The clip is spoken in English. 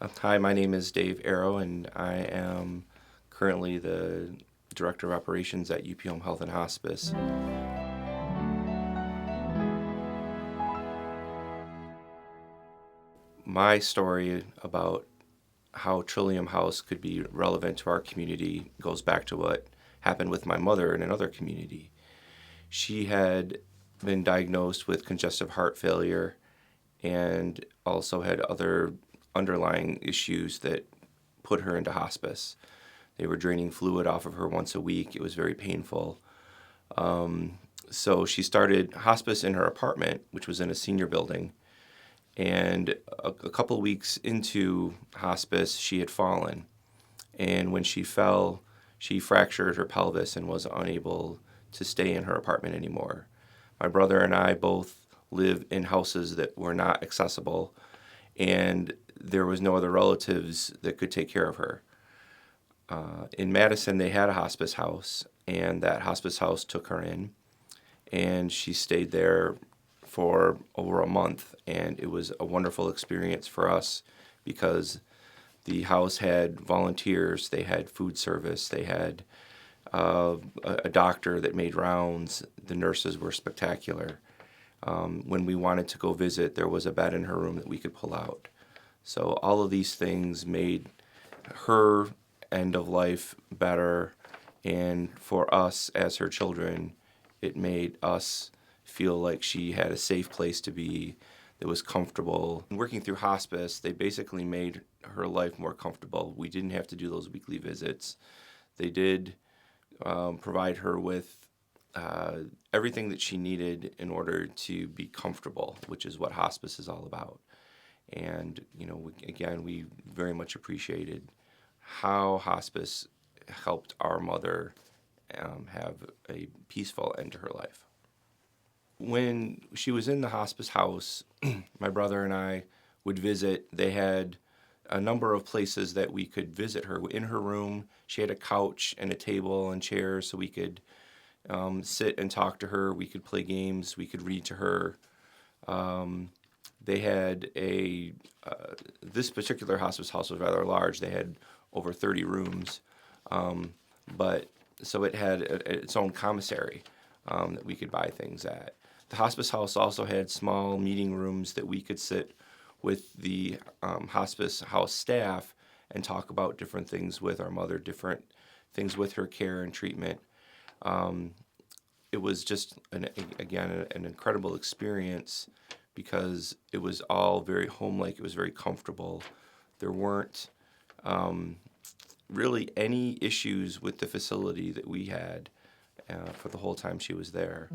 Hi, my name is Dave Aron, and I am currently the Director of Operations at UP Home Health and Hospice. My story about how Trillium House could be relevant to our community goes back to what happened with my mother in another community. She had been diagnosed with congestive heart failure and also had other underlying issues that put her into hospice. They were draining fluid off of her once a week. It was very painful. So she started hospice in her apartment, which was in a senior building. And a couple weeks into hospice, she had fallen. And when she fell, she fractured her pelvis and was unable to stay in her apartment anymore. My brother and I both live in houses that were not accessible, and there was no other relatives that could take care of her. In Madison, they had a hospice house, and that hospice house took her in, and she stayed there for over a month, and it was a wonderful experience for us because the house had volunteers, they had food service, they had a doctor that made rounds. The nurses were spectacular. When we wanted to go visit, there was a bed in her room that we could pull out. So all of these things made her end of life better, and for us as her children, it made us feel like she had a safe place to be that was comfortable. Working through hospice, they basically made her life more comfortable. We didn't have to do those weekly visits. They did provide her with everything that she needed in order to be comfortable, which is what hospice is all about. And, we very much appreciated how hospice helped our mother have a peaceful end to her life. When she was in the hospice house, my brother and I would visit. They had a number of places that we could visit her. In her room, she had a couch and a table and chairs so we could sit and talk to her. We could play games. We could read to her. They had this particular hospice house was rather large. They had over 30 rooms, but so it had its own commissary that we could buy things at. The hospice house also had small meeting rooms that we could sit with the hospice house staff and talk about different things with our mother, different things with her care and treatment. It was just, an incredible experience because it was all very home-like. It was very comfortable. There weren't really any issues with the facility that we had for the whole time she was there.